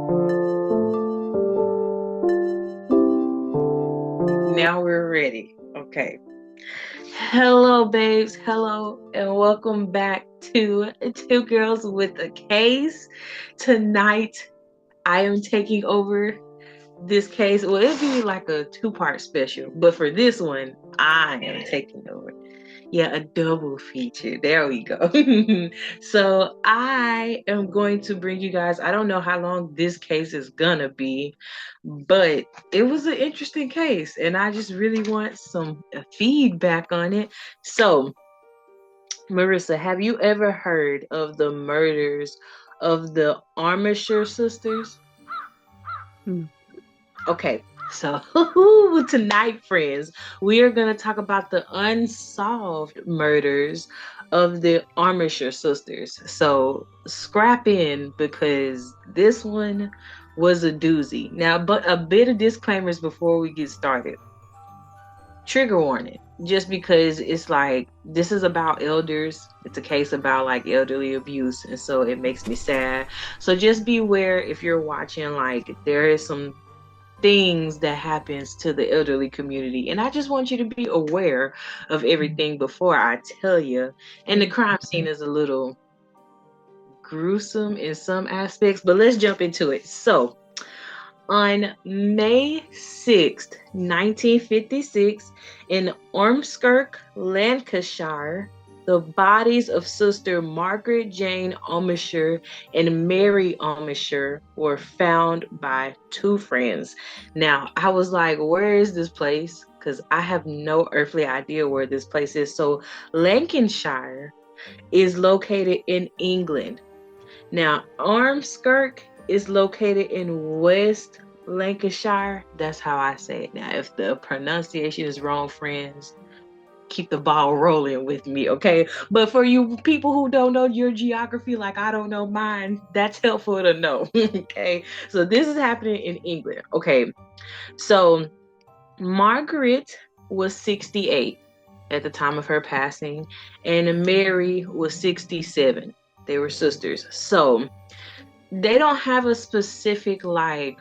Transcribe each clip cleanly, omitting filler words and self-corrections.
Now we're ready. Okay. Hello, babes. Hello, and welcome back to Two Girls with a Case. Tonight, I am taking over this case. Well, it'll be like a two-part special, but for this one, I am taking over. Yeah, a double feature. There we go. So I am going to bring you guys, I don't know how long this case is gonna be, but it was an interesting case, and I just really want some feedback on it. So, Marissa, have you ever heard of the murders of the Armisher sisters? Hmm. Okay, so tonight, friends, we are going to talk about the unsolved murders of the Armisher sisters. So scrap in because this one was a doozy. Now, but a bit of disclaimers before we get started. Trigger warning, just because it's like this is about elders. It's a case about like elderly abuse, and so it makes me sad. So just beware if you're watching, like there is some things that happens to the elderly community, and I just want you to be aware of everything before I tell you. And the crime scene is a little gruesome in some aspects, but let's jump into it. So on May 6th, 1956, in Ormskirk, Lancashire, the bodies of Sister Margaret Jane Amisher and Mary Amisher were found by two friends. Now, I was like, where is this place? Because I have no earthly idea where this place is. So, Lancashire is located in England. Now, Ormskirk is located in West Lancashire. That's how I say it. Now, if the pronunciation is wrong, friends, keep the ball rolling with me, okay? But for you people who don't know your geography, like I don't know mine, that's helpful to know, okay? So this is happening in England, okay? So Margaret was 68 at the time of her passing, and Mary was 67. They were sisters. So they don't have a specific like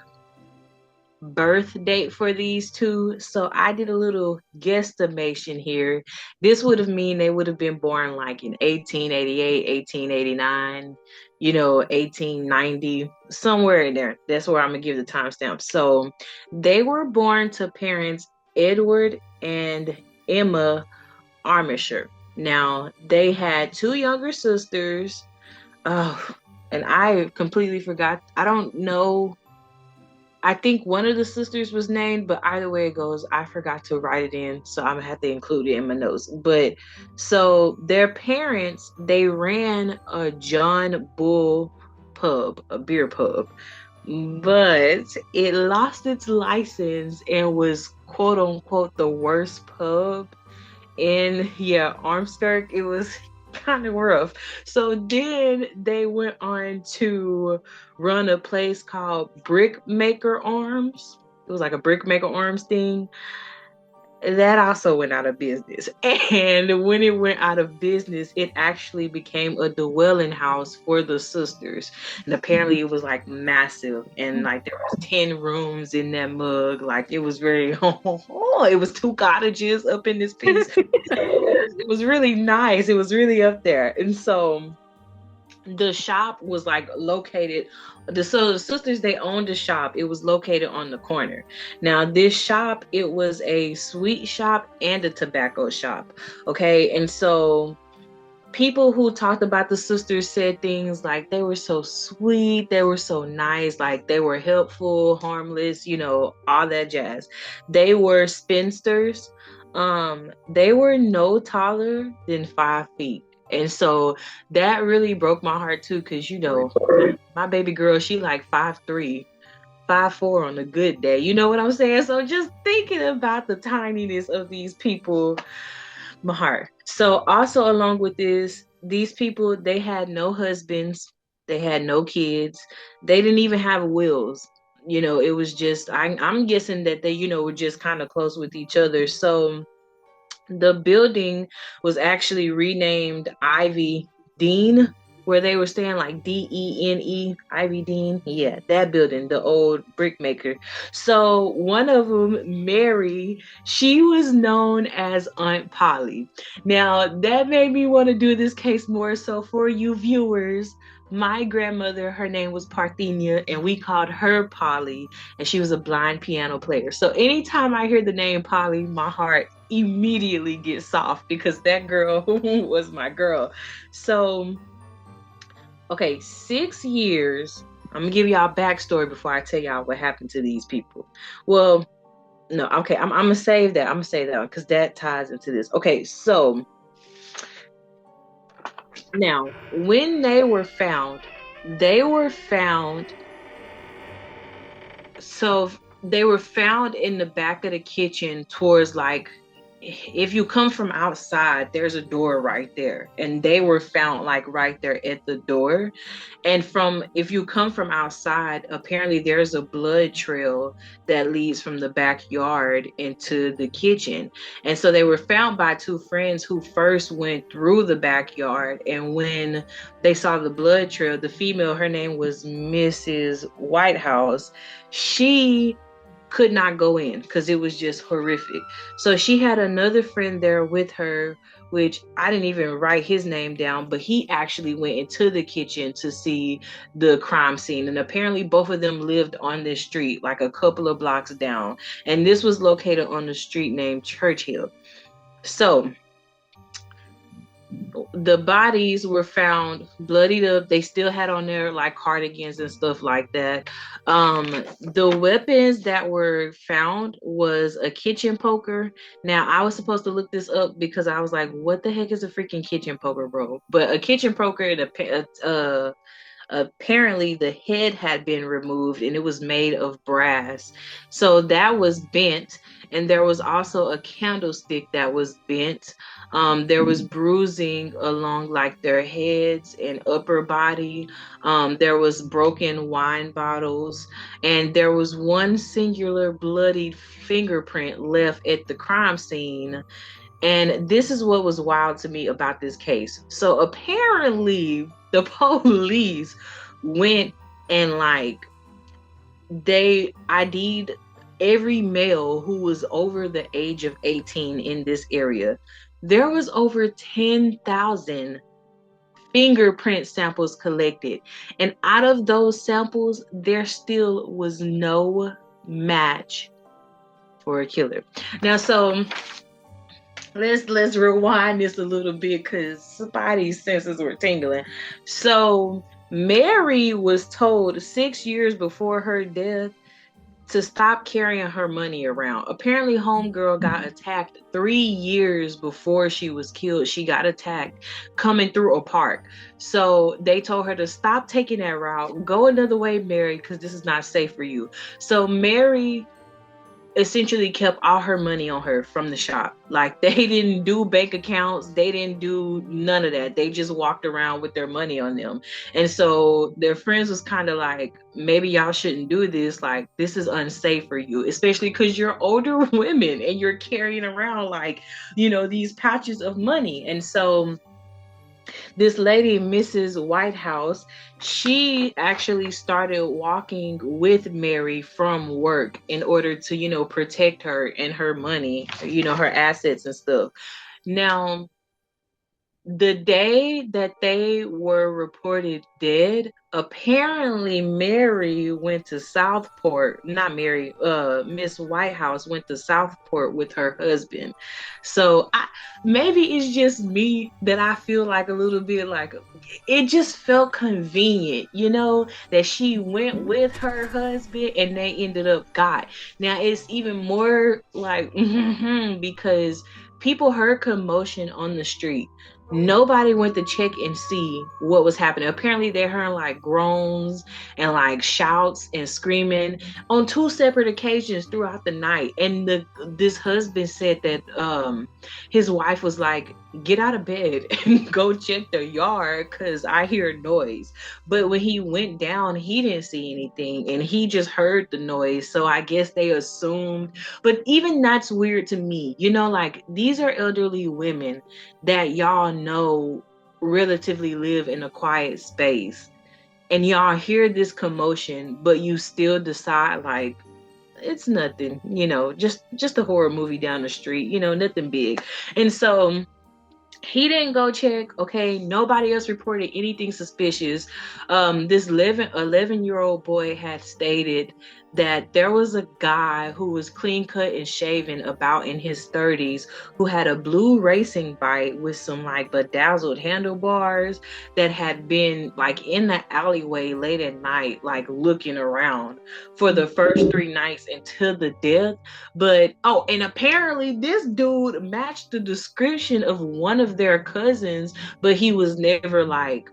birth date for these two, so I did a little guesstimation here. This would have mean they would have been born like in 1888, 1889, 1890, somewhere in there. That's where I'm gonna give the timestamp. So they were born to parents Edward and Emma Armisher. Now they had two younger sisters. Oh, and I completely forgot. I don't know. I think one of the sisters was named, but either way it goes, I forgot to write it in, so I'm gonna have to include it in my notes. But so their parents, they ran a John Bull pub, a beer pub, but it lost its license and was quote unquote the worst pub in, yeah, Armskirk. It was kind of rough. So then they went on to run a place called Brickmaker Arms. It was like a Brickmaker Arms thing. That also went out of business. And when it went out of business, it actually became a dwelling house for the sisters. And apparently it was like massive. And like there was 10 rooms in that mug. Like it was very it was two cottages up in this piece. It was really nice. It was really up there. And so the shop was like located, so the sisters, they owned the shop. It was located on the corner. Now this shop, it was a sweet shop and a tobacco shop, okay? And so people who talked about the sisters said things like they were so sweet, they were so nice, like they were helpful, harmless, all that jazz. They were spinsters. They were no taller than 5 feet. And so that really broke my heart too, because my baby girl, she like 5'3", 5'4" on a good day. You know what I'm saying? So just thinking about the tininess of these people, my heart. So also along with this, these people, they had no husbands, they had no kids, they didn't even have wills. It was just I'm guessing that they, were just kind of close with each other. So the building was actually renamed Ivy Dean. where they were staying, like Dene, Ivy Dean. Yeah, that building, the old brick maker. So one of them, Mary, she was known as Aunt Polly. Now that made me want to do this case more. So for you viewers, my grandmother, her name was Parthenia, and we called her Polly, and she was a blind piano player. So anytime I hear the name Polly, my heart immediately gets soft because that girl was my girl. So, okay, 6 years. I'm gonna give y'all backstory before I tell y'all what happened to these people. Well, no, okay, I'm gonna save that. I'm gonna save that one because that ties into this. Okay, so now when they were found so they were found in the back of the kitchen towards, like, if you come from outside, there's a door right there, and they were found like right there at the door. And from if you come from outside, apparently there's a blood trail that leads from the backyard into the kitchen. And so they were found by two friends who first went through the backyard, and when they saw the blood trail, the female, her name was Mrs. Whitehouse, she could not go in because it was just horrific. So she had another friend there with her, which I didn't even write his name down, but he actually went into the kitchen to see the crime scene. And apparently both of them lived on this street, like a couple of blocks down. And this was located on the street named Churchill. So the bodies were found bloodied up. They still had on there like cardigans and stuff like that. The weapons that were found was a kitchen poker. Now I was supposed to look this up because I was like, what the heck is a freaking kitchen poker, bro? But a kitchen poker, apparently the head had been removed and it was made of brass, so that was bent. And there was also a candlestick that was bent. There was bruising along like their heads and upper body. There was broken wine bottles, and there was one singular bloodied fingerprint left at the crime scene. And this is what was wild to me about this case. So apparently the police went and like they ID'd every male who was over the age of 18 in this area. There was over 10,000 fingerprint samples collected. And out of those samples, there still was no match for a killer. Now, so let's rewind this a little bit because somebody's senses were tingling. So Mary was told 6 years before her death to stop carrying her money around. Apparently, homegirl got attacked 3 years before she was killed. She got attacked coming through a park. So they told her to stop taking that route. Go another way, Mary, because this is not safe for you. So Mary essentially kept all her money on her from the shop. Like, they didn't do bank accounts, they didn't do none of that. They just walked around with their money on them. And so their friends was kind of like, maybe y'all shouldn't do this, like this is unsafe for you, especially because you're older women and you're carrying around like, these pouches of money. And so this lady, Mrs. Whitehouse, she actually started walking with Mary from work in order to, protect her and her money, her assets and stuff. Now, the day that they were reported dead, apparently Mary went to Southport. Not Mary, Miss Whitehouse went to Southport with her husband. So maybe it's just me that I feel like a little bit like it just felt convenient, that she went with her husband and they ended up got. Now it's even more like because people heard commotion on the street. Nobody went to check and see what was happening. Apparently they heard like groans and like shouts and screaming on 2 separate occasions throughout the night. And this husband said that his wife was like, get out of bed and go check the yard because I hear noise. But when he went down, he didn't see anything and he just heard the noise. So I guess they assumed, but even that's weird to me. Like, these are elderly women that y'all know relatively live in a quiet space, and y'all hear this commotion, but you still decide like it's nothing, just a horror movie down the street, nothing big. And so he didn't go check. Okay, nobody else reported anything suspicious. This 11-year-old boy had stated that there was a guy who was clean cut and shaven, about in his 30s, who had a blue racing bike with some like bedazzled handlebars, that had been like in the alleyway late at night, like looking around for the first 3 nights until the death. But and apparently this dude matched the description of one of their cousins, but he was never like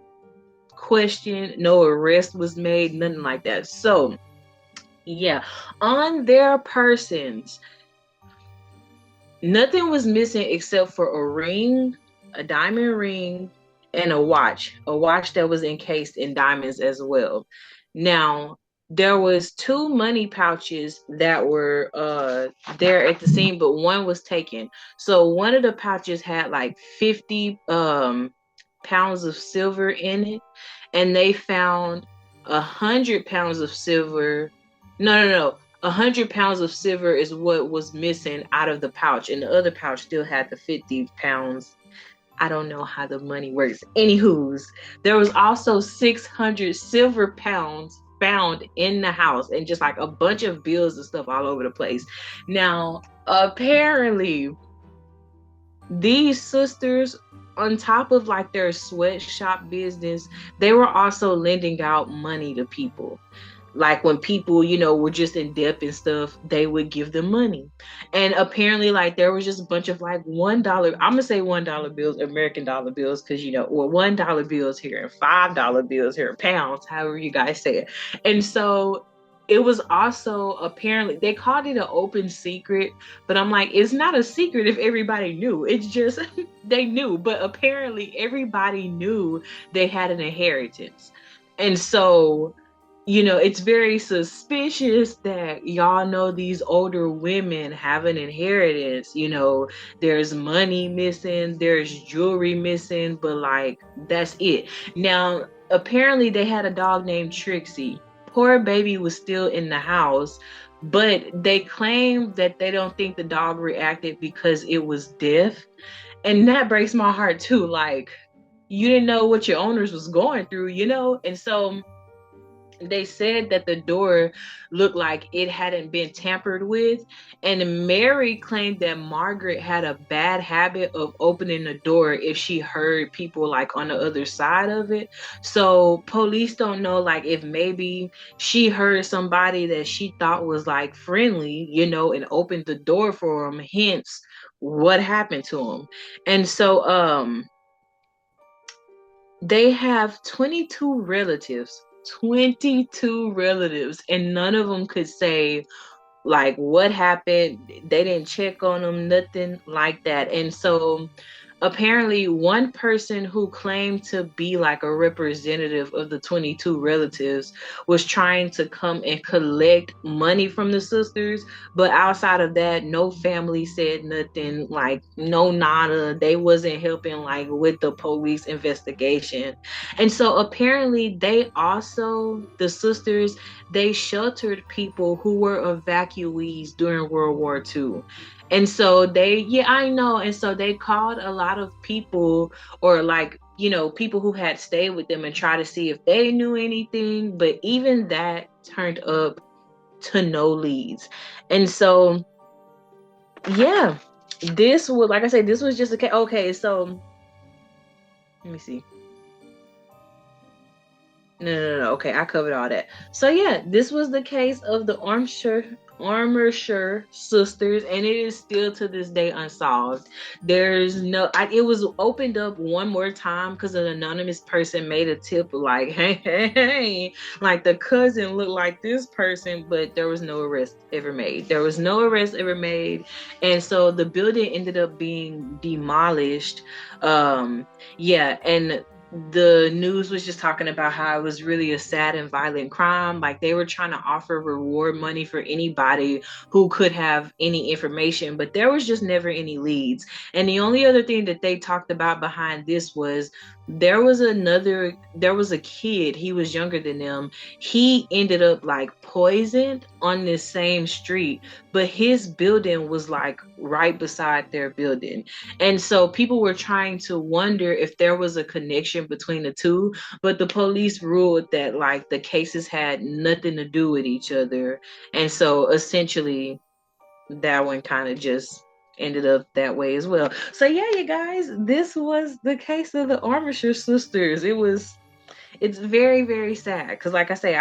questioned, no arrest was made, nothing like that. So yeah, on their persons, nothing was missing except for a ring, a diamond ring, and a watch that was encased in diamonds as well. Now, there was 2 money pouches that were there at the scene, but one was taken. So one of the pouches had like 50 pounds of silver in it, and they found 100 pounds of silver. No. 100 pounds of silver is what was missing out of the pouch, and the other pouch still had the 50 pounds. I don't know how the money works. Anywho's, there was also 600 silver pounds found in the house, and just like a bunch of bills and stuff all over the place. Now, apparently, these sisters, on top of like their sweatshop business, they were also lending out money to people. Like when people, were just in debt and stuff, they would give them money. And apparently, like, there was just a bunch of like $1, I'm gonna say $1 bills, American dollar bills, because or $1 bills here and $5 bills here, pounds, however you guys say it. And so it was also, apparently they called it an open secret, but I'm like, it's not a secret if everybody knew. It's just they knew, but apparently everybody knew they had an inheritance. And so it's very suspicious that y'all know these older women have an inheritance. There's money missing, there's jewelry missing, but like, that's it. Now, apparently they had a dog named Trixie. Poor baby was still in the house, but they claim that they don't think the dog reacted because it was deaf. And that breaks my heart too. Like, you didn't know what your owners was going through, And so they said that the door looked like it hadn't been tampered with, and Mary claimed that Margaret had a bad habit of opening the door if she heard people like on the other side of it. So police don't know like if maybe she heard somebody that she thought was like friendly, and opened the door for them, hence what happened to them. And so they have 22 relatives, and none of them could say like what happened. They didn't check on them, nothing like that. And so apparently one person who claimed to be like a representative of the 22 relatives was trying to come and collect money from the sisters, but outside of that, no family said nothing, like no nada. They wasn't helping like with the police investigation. And so apparently the sisters, they sheltered people who were evacuees during World War II. And so I know. And so they called a lot of people, or like, people who had stayed with them, and try to see if they knew anything. But even that turned up to no leads. And so, yeah, this was, like I said, this was just okay. So let me see. No. Okay, I covered all that. So yeah, this was the case of the Armisher sisters, and it is still to this day unsolved. It was opened up one more time because an anonymous person made a tip like, hey, like the cousin looked like this person, but there was no arrest ever made. And so the building ended up being demolished. And the news was just talking about how it was really a sad and violent crime. Like they were trying to offer reward money for anybody who could have any information, but there was just never any leads. And the only other thing that they talked about behind this was there was a kid, he was younger than them. He ended up like poisoned on this same street, but his building was like right beside their building. And so people were trying to wonder if there was a connection between the two, but the police ruled that like the cases had nothing to do with each other. And so essentially that one kind of just ended up that way as well. So yeah, you guys, this was the case of the Armitage sisters. It's very, very sad because like I say,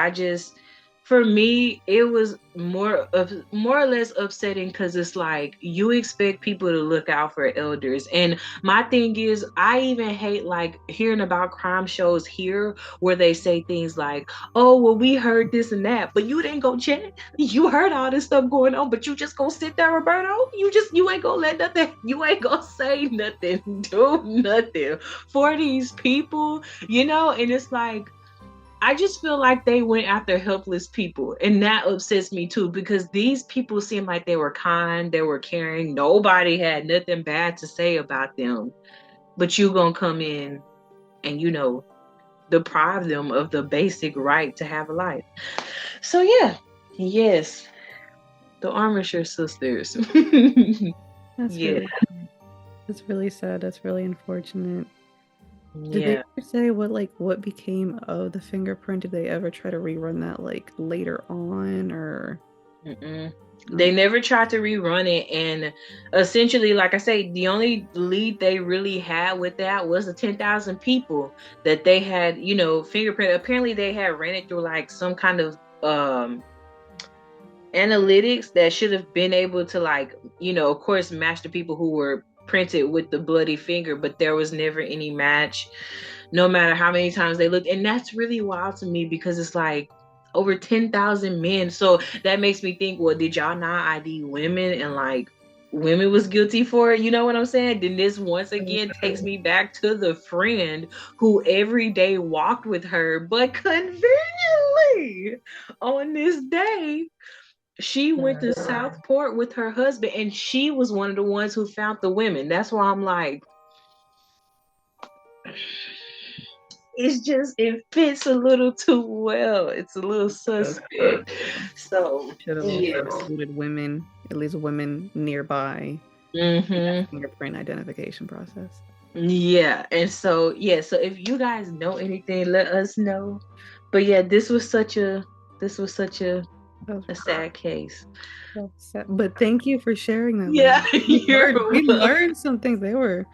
for me it was more or less upsetting because it's like you expect people to look out for elders. And my thing is, I even hate like hearing about crime shows here where they say things like, oh well, we heard this and that, but you didn't go check. You heard all this stuff going on, but you just gonna sit there, Roberto. You ain't gonna let nothing, you ain't gonna say nothing, do nothing for these people, and it's like I just feel like they went after helpless people, and that upsets me too because these people seem like they were kind, they were caring, nobody had nothing bad to say about them, but you gonna come in and deprive them of the basic right to have a life. So yeah, yes, the Armitage sisters. That's Yeah. that's really sad. That's really unfortunate. Did they Yeah. ever say what became of the fingerprint? Did they ever try to rerun that like later on or? Mm-mm. They never tried to rerun it, and essentially, like I say, the only lead they really had with that was the 10,000 people that they had, fingerprint. Apparently, they had ran it through like some kind of analytics that should have been able to like, of course, match the people who were printed with the bloody finger, but there was never any match, no matter how many times they looked. And that's really wild to me because it's like over 10,000 men. So that makes me think, well, did y'all not ID women and like women was guilty for it? You know what I'm saying? Then this once again takes me back to the friend who every day walked with her, but conveniently on this day she went to Southport with her husband, and she was one of the ones who found the women. That's why I'm like, it fits a little too well. It's a little suspect. So Should have also included women, at least women nearby, in that fingerprint identification process. Yeah, and so so if you guys know anything, let us know. But yeah, this was such a sad case. But thank you for sharing that. Yeah, We learned some things. They were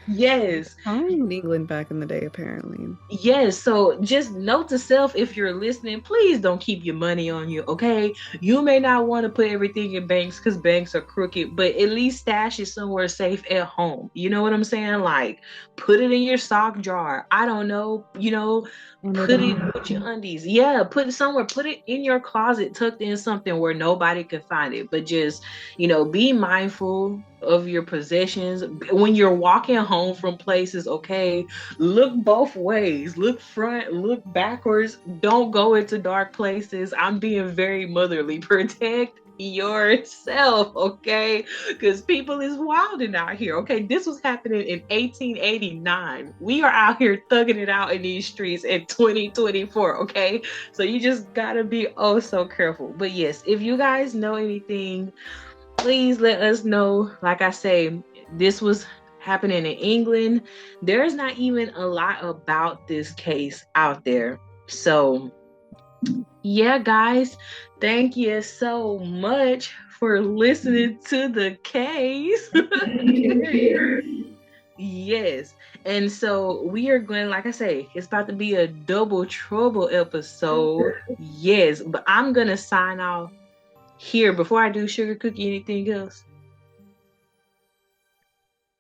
yes. in England back in the day, apparently. Yes, so just note to self, if you're listening, please don't keep your money on you, okay? You may not want to put everything in banks because banks are crooked, but at least stash it somewhere safe at home. You know what I'm saying? Like, put it in your sock jar. I don't know, put it with your undies. Yeah, put it somewhere. Put it in your closet, tucked in something where nobody can find it. But just, be mindful of your possessions when you're walking home from places, okay? Look both ways, look front, look backwards, don't go into dark places. I'm being very motherly. Protect yourself, okay? Because people is wilding out here, okay? This was happening in 1889. We are out here thugging it out in these streets in 2024, okay? So you just gotta be oh so careful. But yes, if you guys know anything, please let us know. Like I say, this was happening in England. There's not even a lot about this case out there. So, yeah, guys, thank you so much for listening to the case. Yes. And so we are going, like I say, it's about to be a double trouble episode. Yes. But I'm going to sign off here before I do Sugar Cookie. Anything else?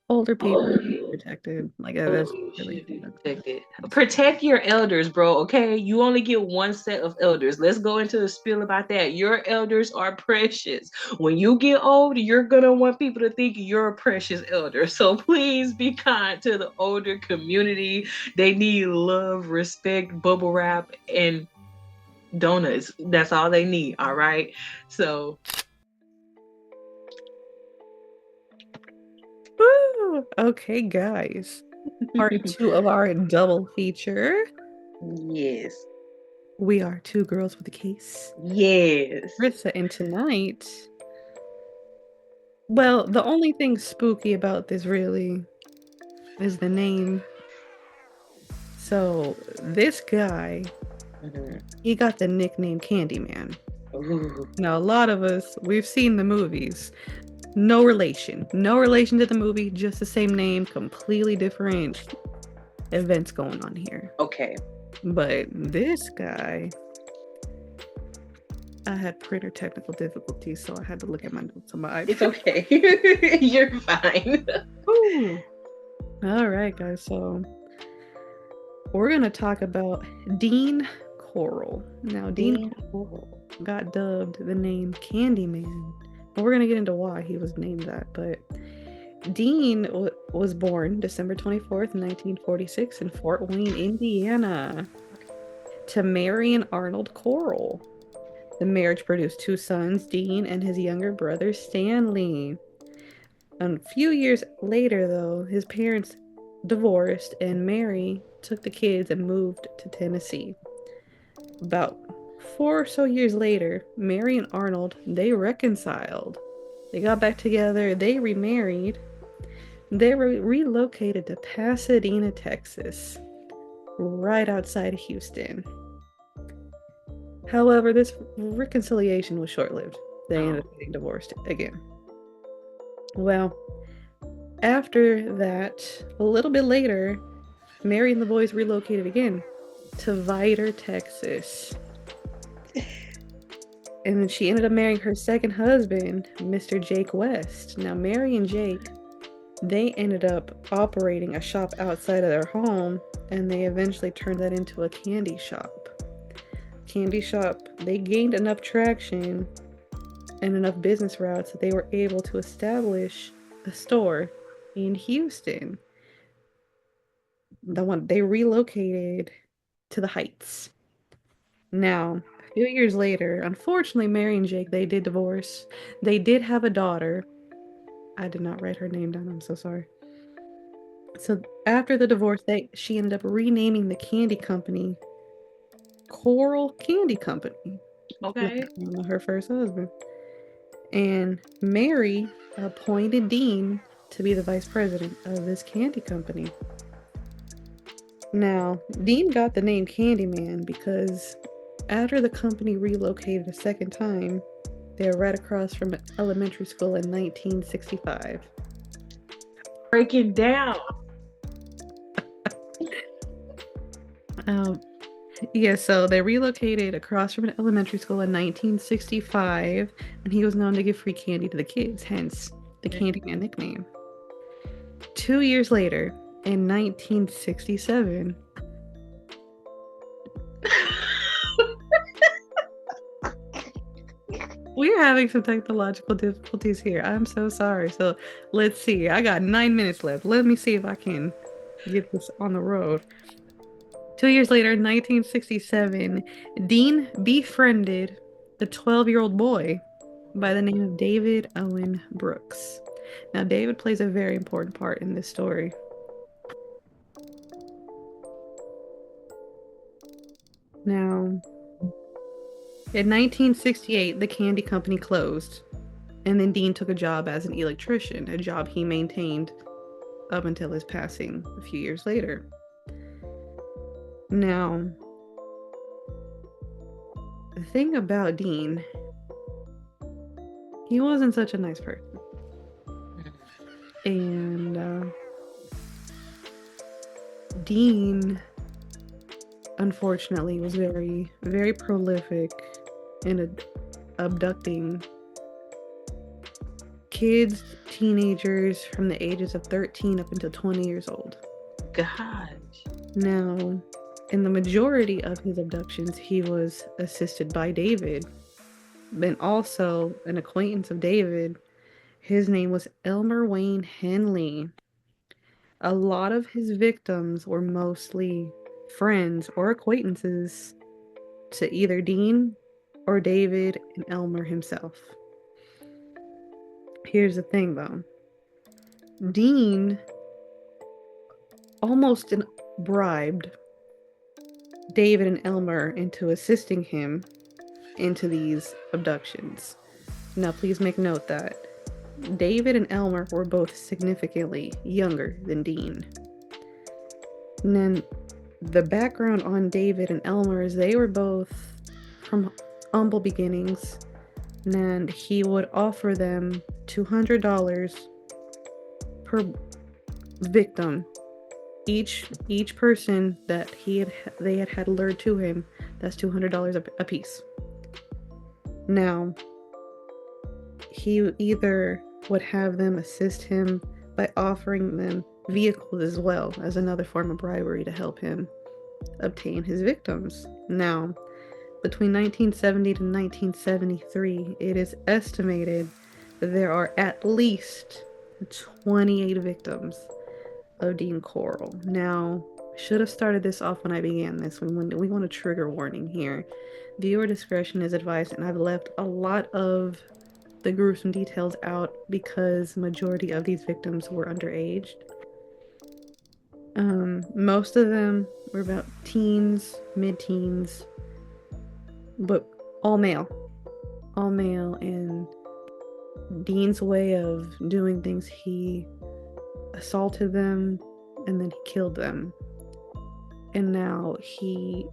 Older people protected. Like that's really protected. Protect your elders, bro. Okay, you only get one set of elders. Let's go into the spiel about that. Your elders are precious. When you get old, you're gonna want people to think you're a precious elder. So please be kind to the older community. They need love, respect, bubble wrap, and donuts. That's all they need. All right. So. Woo! Okay, guys. Part 2 of our double feature. Yes. We are two girls with a case. Yes. Rissa, and tonight, well, the only thing spooky about this really is the name. So this guy, he got the nickname Candyman. Ooh. Now a lot of us, we've seen the movies. No relation to the movie, just the same name, completely different events going on here. Okay. But this guy, I had printer technical difficulties, so I had to look at my notes on my iPad. It's okay. You're fine. Ooh. All right, guys. So we're gonna talk about Dean Coral. Now, Dean Coral got dubbed the name Candyman. And we're gonna get into why he was named that. But Dean was born December 24th, 1946, in Fort Wayne, Indiana, to Mary and Arnold Coral. The marriage produced two sons, Dean and his younger brother, Stanley. A few years later, though, his parents divorced and Mary took the kids and moved to Tennessee. About 4 or so years later, Mary and Arnold, they reconciled. They got back together, they remarried. They relocated to Pasadena, Texas, right outside of Houston. However, this reconciliation was short-lived. They ended up getting divorced again. Well, after that, a little bit later, Mary and the boys relocated again to Vidor, Texas. And then she ended up marrying her second husband, Mr. Jake West. Now, Mary and Jake, they ended up operating a shop outside of their home, and they eventually turned that into a candy shop. They gained enough traction and enough business routes that they were able to establish a store in Houston. They relocated to the Heights. Now, a few years later, unfortunately, Mary and Jake, they did divorce. They did have a daughter. I did not write her name down. I'm so sorry. So after the divorce, she ended up renaming the candy company Coral Candy Company. Okay. Her first husband. And Mary appointed Dean to be the vice president of this candy company. Now, Dean got the name Candyman because after the company relocated a second time, they were right across from an elementary school in 1965. Break it down. Yeah, so they relocated across from an elementary school in 1965, and he was known to give free candy to the kids, hence the Candyman nickname. 2 years later, in 1967, we're having some technological difficulties here. I'm so sorry. So let's see. I got 9 minutes left. Let me see if I can get this on the road. 2 years later, in 1967, Dean befriended a 12-year-old boy by the name of David Owen Brooks. Now, David plays a very important part in this story. Now, in 1968, the candy company closed, and then Dean took a job as an electrician, a job he maintained up until his passing a few years later. Now, the thing about Dean, he wasn't such a nice person. And Dean, unfortunately, was very, very prolific in abducting kids, teenagers from the ages of 13 up until 20 years old. Gosh. Now, in the majority of his abductions, he was assisted by David, and also an acquaintance of David. His name was Elmer Wayne Henley. A lot of his victims were mostly friends or acquaintances to either Dean or David and Elmer himself. Here's the thing, though. Dean almost bribed David and Elmer into assisting him into these abductions. Now, please make note that David and Elmer were both significantly younger than Dean. And then the background on David and Elmer is they were both from humble beginnings, and he would offer them $200 per victim. Each person that they had lured to him, that's $200 a piece. Now, he either would have them assist him by offering them vehicles as well as another form of bribery to help him obtain his victims. Now, between 1970 to 1973, it is estimated that there are at least 28 victims of Dean Corll. Now, should have started this off when I began this. We want a trigger warning here. Viewer discretion is advised, and I've left a lot of the gruesome details out because majority of these victims were underage. Most of them were about teens, mid-teens, but all male, and Dean's way of doing things, he assaulted them and then he killed them. And now he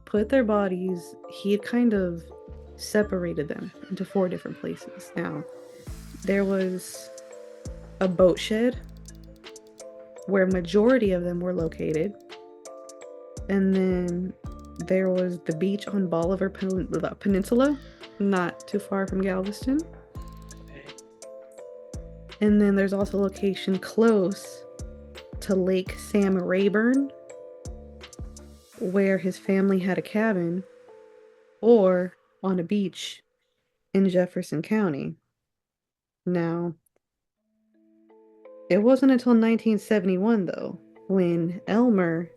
put their bodies, he had kind of separated them into 4 different places. Now, there was a boat shed where majority of them were located, and then there was the beach on Bolivar Peninsula, not too far from Galveston. And then there's also a location close to Lake Sam Rayburn, where his family had a cabin, or on a beach in Jefferson County. Now, it wasn't until 1971, though, when Elmer,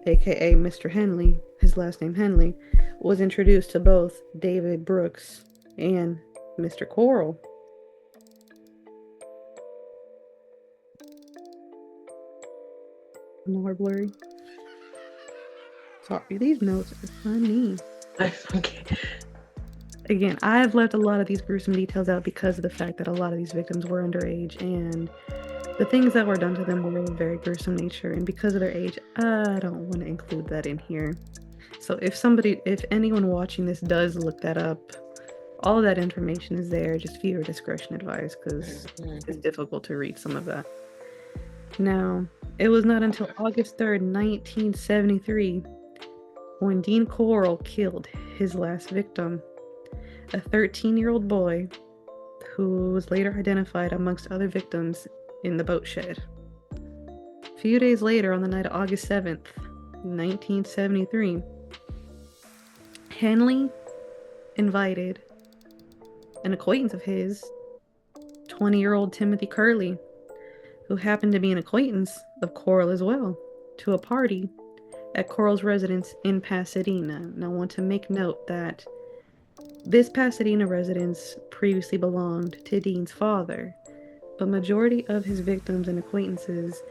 aka Mr. Henley, his last name Henley, was introduced to both David Brooks and Mr. Corll. More blurry. Sorry, these notes are funny. Okay. Again, I've left a lot of these gruesome details out because of the fact that a lot of these victims were underage, and the things that were done to them were of a very gruesome nature, and because of their age, I don't want to include that in here. So if anyone watching this does look that up, all of that information is there, just viewer discretion advised, because it's difficult to read some of that. Now, it was not until August 3rd, 1973, when Dean Corll killed his last victim, a 13-year-old boy who was later identified amongst other victims in the boat shed. A few days later, on the night of August 7th, 1973, Henley invited an acquaintance of his, 20-year-old Timothy Curley, who happened to be an acquaintance of Corll as well, to a party at Corll's residence in Pasadena. Now, I want to make note that this Pasadena residence previously belonged to Dean's father, but majority of his victims and acquaintances,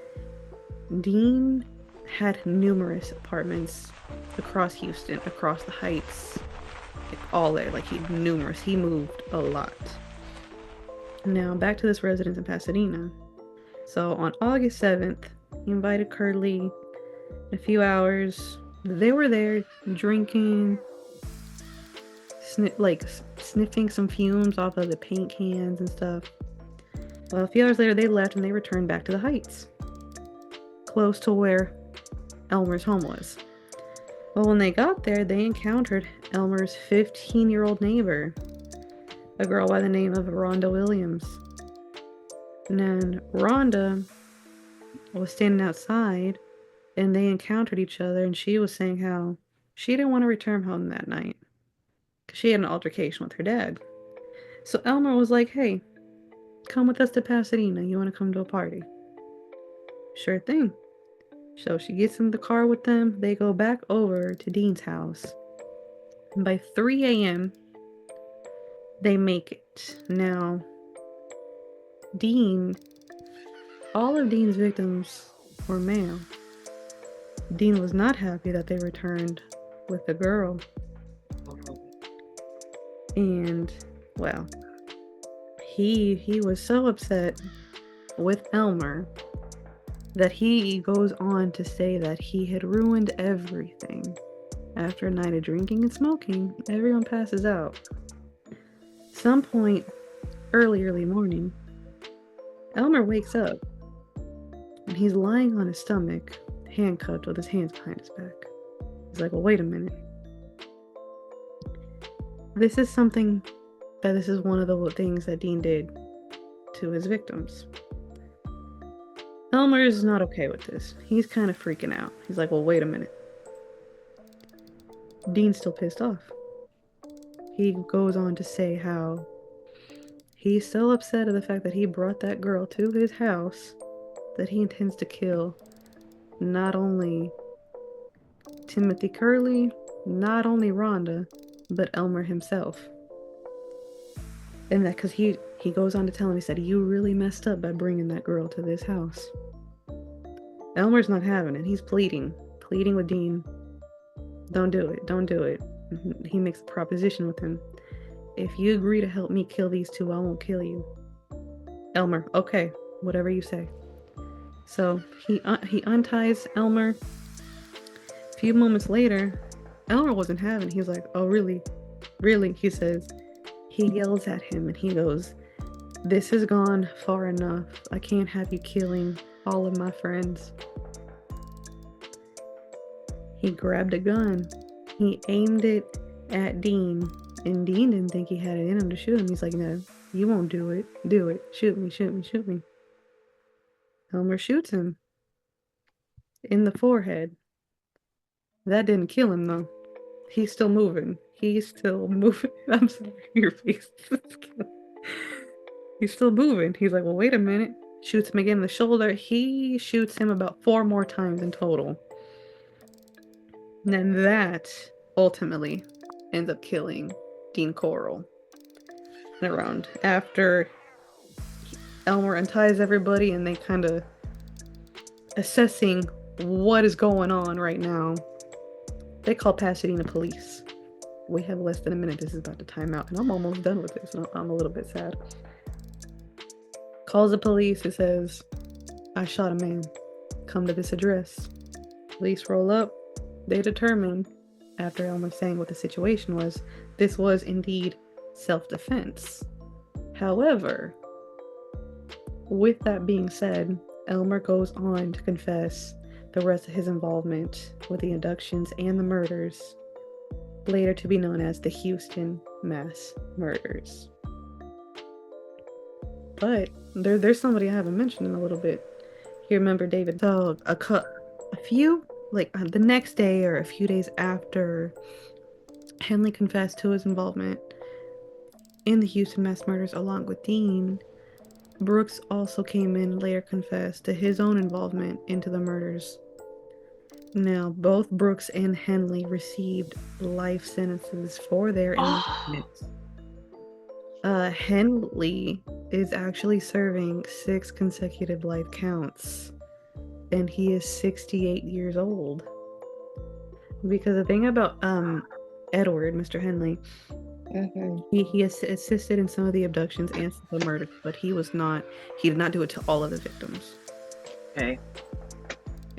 Dean had numerous apartments across Houston, across the Heights, all there. Like, he moved a lot. Now, back to this residence in Pasadena. So, on August 7th, he invited Curley in a few hours. They were there drinking, sniffing some fumes off of the paint cans and stuff. Well, a few hours later, they left and they returned back to the Heights, close to where Elmer's home was. Well, when they got there, they encountered Elmer's 15-year-old neighbor, a girl by the name of Rhonda Williams. And then Rhonda was standing outside, and they encountered each other, and she was saying how she didn't want to return home that night because she had an altercation with her dad. So Elmer was like, hey, come with us to Pasadena. You want to come to a party? Sure thing. So she gets in the car with them. They go back over to Dean's house. And by 3 a.m., they make it. Now, all of Dean's victims or male. Dean was not happy that they returned with the girl. And, well, he was so upset with Elmer that he goes on to say that he had ruined everything. After a night of drinking and smoking, everyone passes out. Some point early morning, Elmer wakes up and he's lying on his stomach, handcuffed with his hands behind his back. He's like, well, wait a minute. This is one of the things that Dean did to his victims. Elmer is not okay with this. He's kind of freaking out. He's like, well, wait a minute. Dean's still pissed off. He goes on to say how he's so upset at the fact that he brought that girl to his house that he intends to kill not only Timothy Curley, not only Rhonda, but Elmer himself. And that because he goes on to tell him, he said, you really messed up by bringing that girl to this house. Elmer's not having it. He's pleading with Dean. Don't do it. He makes a proposition with him. If you agree to help me kill these two, I won't kill you. Elmer, okay, whatever you say. So he unties Elmer. A few moments later, Elmer wasn't having it. He was like, oh, really? He says. He yells at him and he goes, this has gone far enough. I can't have you killing all of my friends. He grabbed a gun. He aimed it at Dean, and Dean didn't think he had it in him to shoot him. He's like, no, you won't do it. Do it. Shoot me. Elmer shoots him in the forehead. That didn't kill him, though. He's still moving. I'm sorry, your face. He's still moving. He's like, well, wait a minute. Shoots him again in the shoulder. He shoots him about 4 more times in total. And then that ultimately ends up killing Dean Coral. And around after Elmer unties everybody and they kind of assessing what is going on right now, they call Pasadena police. We have less than a minute. This is about to time out, and I'm almost done with this. I'm a little bit sad. Calls the police. It says, I shot a man. Come to this address. Police roll up. They determine, after Elmer saying what the situation was, this was indeed self-defense. However, with that being said, Elmer goes on to confess the rest of his involvement with the abductions and the murders, later to be known as the Houston mass murders. But there's somebody I haven't mentioned in a little bit. You remember David? So a few, the next day or a few days after Henley confessed to his involvement in the Houston mass murders along with Dean, Brooks also came in later confessed to his own involvement into the murders. Now, both Brooks and Henley received life sentences for their involvement. Henley is actually serving 6 consecutive life counts, and he is 68 years old. Because the thing about Edward, Mr. Henley, he assisted in some of the abductions and some of the murders, but he did not do it to all of the victims. Okay.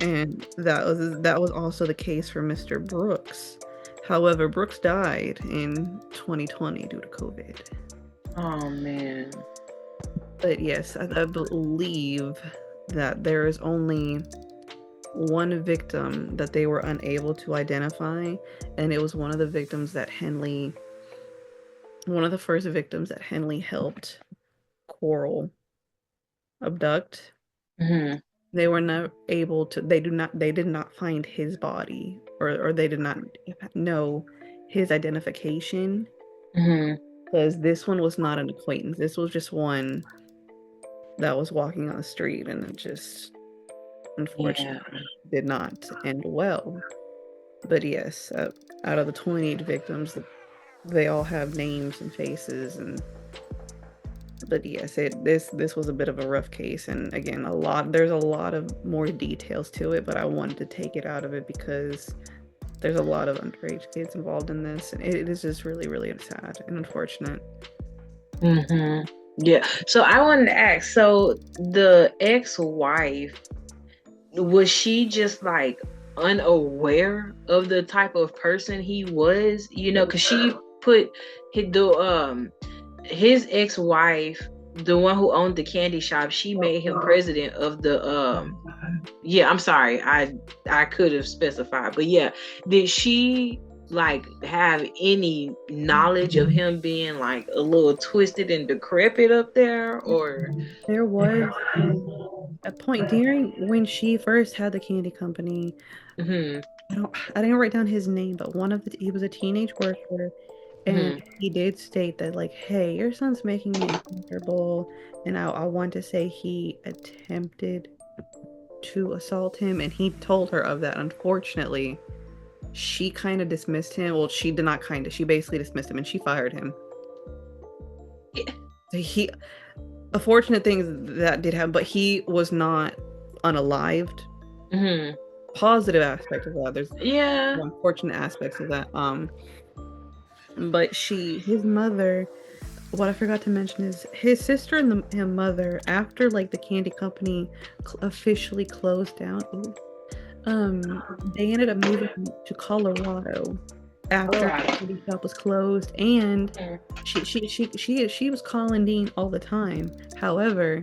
And that was also the case for Mr. Brooks. However, Brooks died in 2020 due to COVID. Oh, man. But yes, I believe that there is only one victim that they were unable to identify, and it was one of the first victims that Henley helped Coral abduct. Mm-hmm. They were not able to. They did not find his body, or they did not know his identification. Mm-hmm. Because this one was not an acquaintance. This was just one that was walking on the street, and it just unfortunately did not end well. But yes, out of the 28 victims, they all have names and faces, and But yes, this was a bit of a rough case, and again, there's a lot of more details to it, but I wanted to take it out of it because there's a lot of underage kids involved in this, and it is just really, really sad and unfortunate. Yeah. So I wanted to ask, so the ex-wife, was she just like unaware of the type of person he was? Because she put his ex-wife, the one who owned the candy shop, she made him president of the yeah, I'm sorry. I could have specified. But yeah, did she like have any knowledge of him being like a little twisted and decrepit up there, or There was a point during when she first had the candy company. mm-hmm. I didn't write down his name, but he was a teenage worker, and Mm-hmm. he did state that like, hey, your son's making me uncomfortable, and I want to say he attempted to assault him, and he told her of that. Unfortunately, she kind of dismissed him. Well, she did not kind of. She basically dismissed him, and she fired him. Yeah. So unfortunate things that did happen, but he was not unalived. Mm-hmm. Positive aspect of that. There's Yeah. unfortunate aspects of that. But his mother, what I forgot to mention is his sister and his mother, after like the candy company officially closed down, they ended up moving to Colorado after the candy shop was closed, and she was calling Dean all the time. However,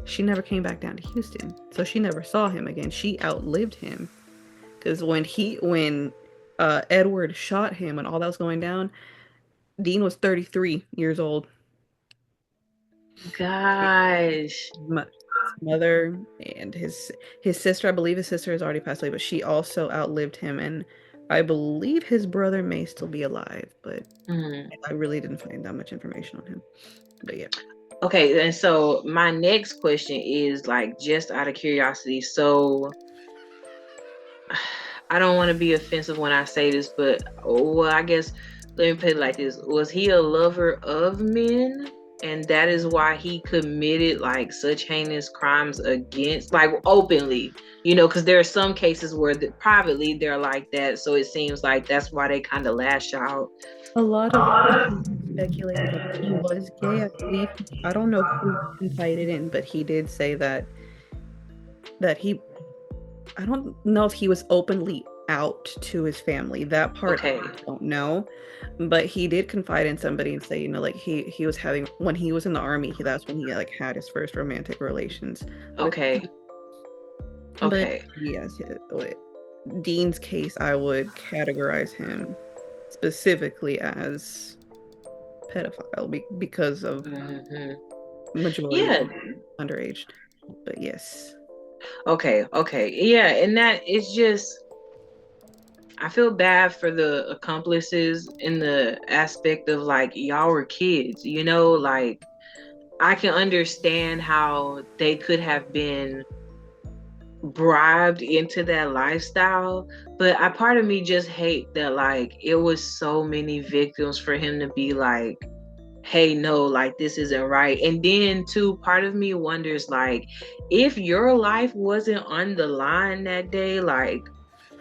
she never came back down to Houston, so she never saw him again. She outlived him because when Edward shot him and all that was going down, Dean was 33 years old. Gosh. His mother and his sister, I believe his sister has already passed away, but she also outlived him, and I believe his brother may still be alive, but I really didn't find that much information on him. But yeah. Okay, and so my next question is like just out of curiosity. So I don't want to be offensive when I say this, but well, I guess let me put it like this. Was he a lover of men? And that is why he committed like such heinous crimes against, like openly, because there are some cases where privately they're like that. So it seems like that's why they kind of lash out. A lot of speculated that he was gay. I believe, I don't know who confided in, but he did say that he, I don't know if he was openly out to his family. That part I don't know, but he did confide in somebody and say, like he was having, when he was in the army, that's when he like had his first romantic relations. Okay. But yes, Dean's case, I would categorize him specifically as pedophile because of majority underage. But yes. Okay. Yeah, and that is just, I feel bad for the accomplices in the aspect of like y'all were kids, like I can understand how they could have been bribed into that lifestyle, but part of me just hate that like it was so many victims for him to be like, hey, no, like this isn't right. And then too, part of me wonders like, if your life wasn't on the line that day, like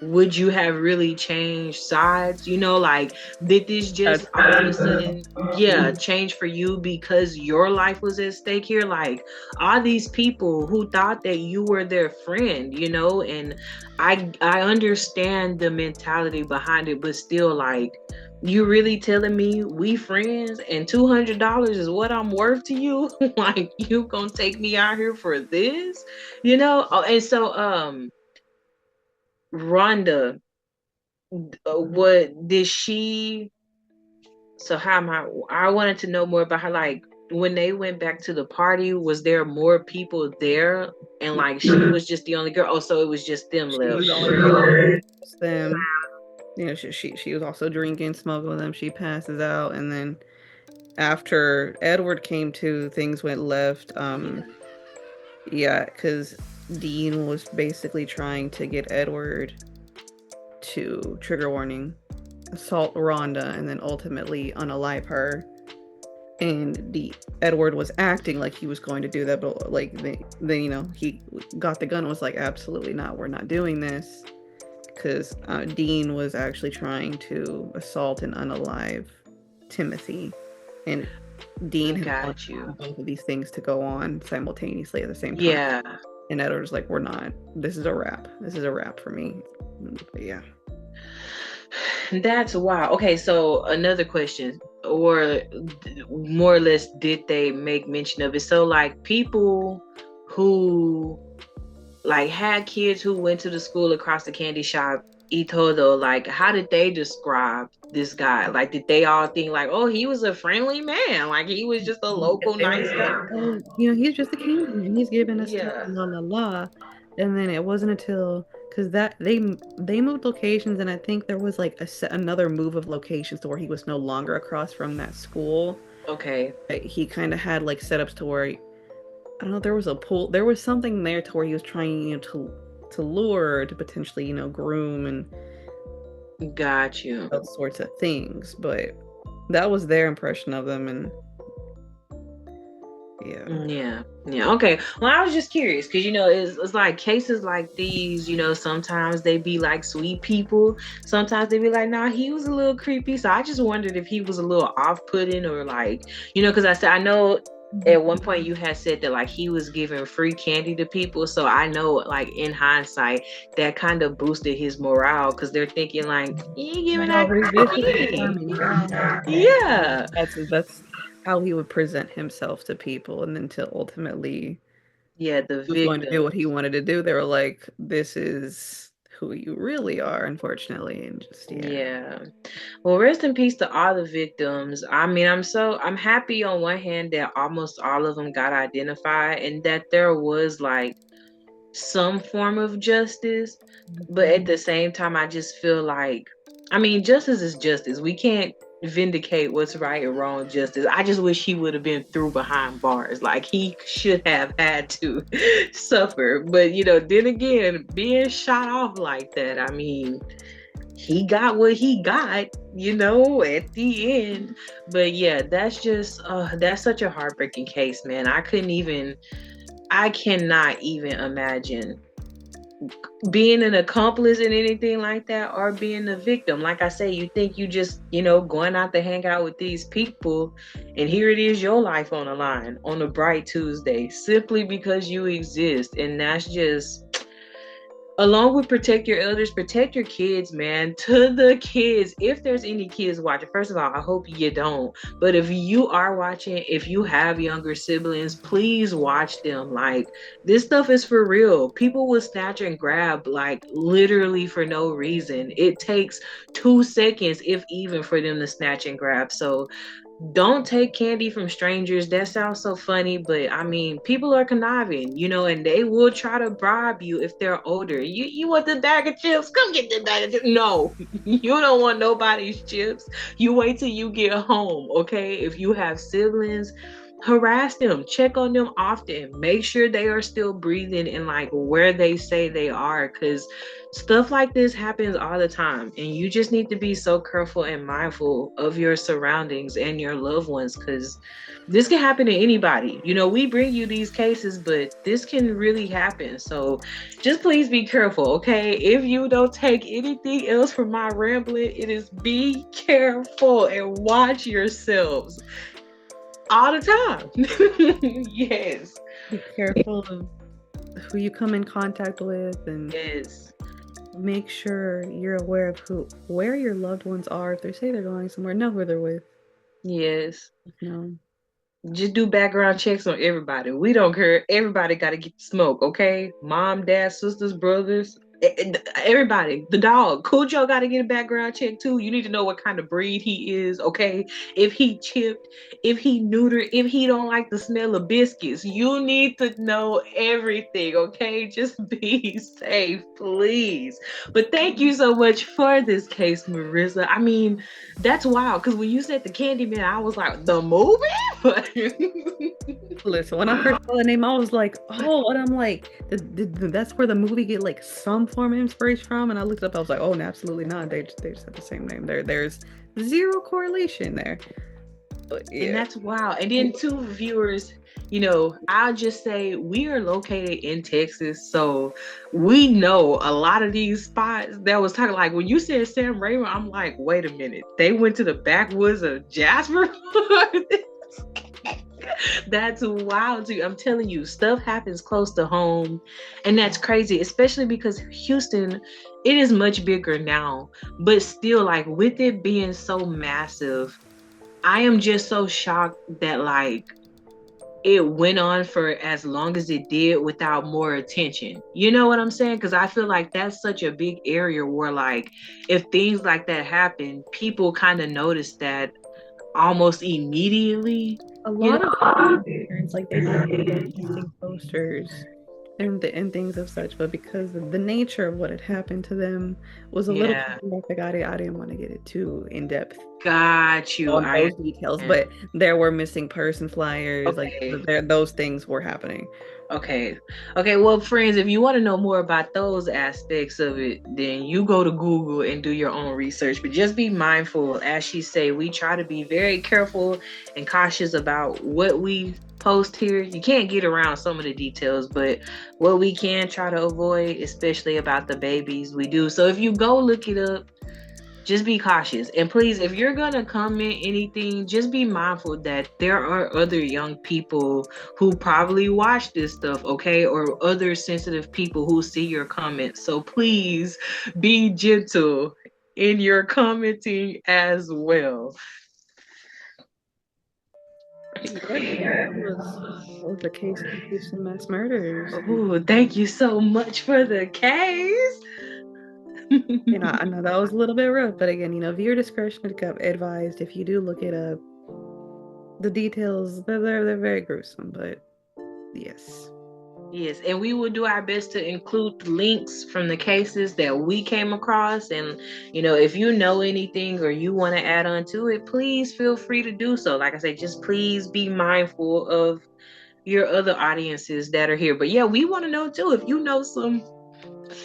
would you have really changed sides? Like, did this just all of a sudden, change for you because your life was at stake here? Like, all these people who thought that you were their friend, and I understand the mentality behind it, but still, like, you really telling me we friends and $200 is what I'm worth to you? Like, you gonna take me out here for this? Oh, and so Rhonda, what did she? So how am I wanted to know more about her. Like when they went back to the party, was there more people there? And like she was just the only girl. Oh, so it was just them left. Them. She was also drinking, smoking with them. She passes out, and then after Edward came to, things went left. Because Dean was basically trying to get Edward to, trigger warning, assault Rhonda and then ultimately unalive her. and Edward was acting like he was going to do that, but like then he got the gun and was like, absolutely not, we're not doing this, because Dean was actually trying to assault and unalive Timothy, and Dean had Got you. both of these things to go on simultaneously at the same time. Yeah. And Edward was like, we're not. This is a wrap. This is a wrap for me. But yeah. That's wow. Okay, so another question, or more or less, did they make mention of it? So, like, people who like had kids who went to the school across the candy shop, Itodo, like, how did they describe this guy? Like, did they all think like, oh, he was a friendly man, like he was just a local nice guy? Oh, he's just a king and he's giving us time, Yeah. la la la. And then it wasn't until because that they moved locations, and I think there was like another move of locations to where he was no longer across from that school. Okay. He kind of had like setups to where I don't know, there was a pool, there was something there to where he was trying, to lure, to potentially, groom and Got you. those sorts of things. But that was their impression of them, and yeah. Yeah. Yeah. Okay. Well, I was just curious because it's like cases like these. Sometimes they be like sweet people. Sometimes they be like, nah, he was a little creepy. So I just wondered if he was a little off-putting or like, because I know at one point you had said that like he was giving free candy to people. So I know like in hindsight that kind of boosted his morale because they're thinking like, you giving out candy. Yeah. That's how he would present himself to people, and then to ultimately Yeah, the he was going to do what victim. he wanted to do. They were like, this is who you really are, unfortunately. And just Yeah. Well, rest in peace to all the victims. I mean, I'm happy on one hand that almost all of them got identified and that there was like some form of justice. But at the same time, I just feel like, I mean, justice is justice. We can't vindicate what's right and wrong justice. I just wish he would have been through behind bars. Like he should have had to suffer. But then again, being shot off like that, I mean, he got what he got, at the end. But yeah, that's such a heartbreaking case, man. I cannot even imagine being an accomplice in anything like that or being a victim. Like I say, you think you just, going out to hang out with these people, and here it is, your life on the line on a bright Tuesday, simply because you exist. And that's just, along with protect your elders, protect your kids, man. To the kids, if there's any kids watching, first of all, I hope you don't. But if you are watching, if you have younger siblings, please watch them. Like, this stuff is for real. People will snatch and grab, like, literally for no reason. It takes 2 seconds, if even, for them to snatch and grab. So don't take candy from strangers. That sounds so funny, but I mean, people are conniving, and they will try to bribe you if they're older. You want the bag of chips? Come get the bag of chips. No, you don't want nobody's chips. You wait till you get home, okay? If you have siblings, harass them, check on them often, make sure they are still breathing and like where they say they are, because stuff like this happens all the time, and you just need to be so careful and mindful of your surroundings and your loved ones, because this can happen to anybody. We bring you these cases, but this can really happen. So just please be careful, okay? If you don't take anything else from my rambling, it is be careful and watch yourselves all the time. Yes. be careful of who you come in contact with, and Yes. make sure you're aware of where your loved ones are. If they say they're going somewhere, know who they're with. Yes. No. Just do background checks on everybody. We don't care. Everybody got to get the smoke, okay? Mom, dad, sisters, brothers, everybody. The dog, Cujo, got to get a background check too. You need to know what kind of breed he is, okay? If he chipped, if he neutered, if he don't like the smell of biscuits, you need to know everything, okay? Just be safe, please. But thank you so much for this case, Marissa. I mean, that's wild, because when you said the Candyman, I was like, the movie? Listen, when I first saw the name, I was like, oh, and I'm like, that's where the movie get like some form of inspiration from. And I looked up, I was like, oh, no, absolutely not. They just have the same name. There's zero correlation there. And that's wild. And then two viewers, you know, I'll just say we are located in Texas, so we know a lot of these spots that was talking. Like when you said Sam Raymond, I'm like, wait a minute, they went to the backwoods of Jasper. That's wild too. I'm telling you, stuff happens close to home, and that's crazy, especially because Houston, it is much bigger now, but still, like with it being so massive, I am just so shocked that like it went on for as long as it did without more attention. You know what I'm saying? Because I feel like that's such a big area where like if things like that happen, people kind of notice that almost immediately. A lot of parents, like they did missing posters and things of such, but because of the nature of what had happened to them was a little Yeah, graphic, I didn't want to get it too in depth got you. on those details, but there were missing person flyers, Okay. like there those things were happening. Okay. Okay. Well, friends, if you want to know more about those aspects of it, then you go to Google and do your own research. But just be mindful, as she say, we try to be very careful and cautious about what we post here. You can't get around some of the details, but what we can try to avoid, especially about the babies, we do. So if you go look it up, just be cautious. And please, if you're going to comment anything, just be mindful that there are other young people who probably watch this stuff, okay? Or other sensitive people who see your comments. So please be gentle in your commenting as well. That was the case of Houston mass murders. Oh, thank you so much for the case. I know that was a little bit rough, but again, viewer discretion advised. If you do look it up, the details they're very gruesome, but yes. Yes, and we will do our best to include links from the cases that we came across. And, if you know anything or you want to add on to it, please feel free to do so. Like I said, just please be mindful of your other audiences that are here. But yeah, we want to know too, if you know some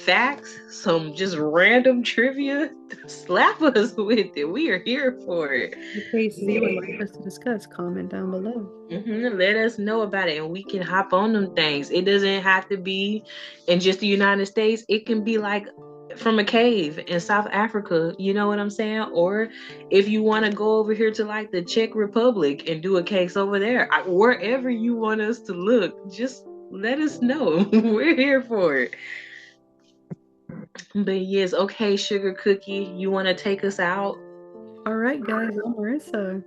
facts, some just random trivia, slap us with it. We are here for it. The cases you would like us to discuss, comment down below. Let us know about it and we can hop on them things. It doesn't have to be in just the United States. It can be like from a cave in South Africa, you know what I'm saying? Or if you want to go over here to like the Czech Republic and do a case over there, wherever you want us to look, just let us know. We're here for it. But yes, okay, Sugar Cookie, you want to take us out? All right, guys, I'm Marissa.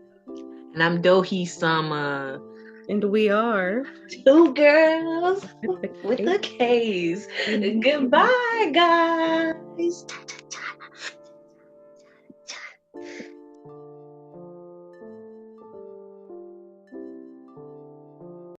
And I'm Dohi Sama. And we are two girls with the K's. Goodbye, guys.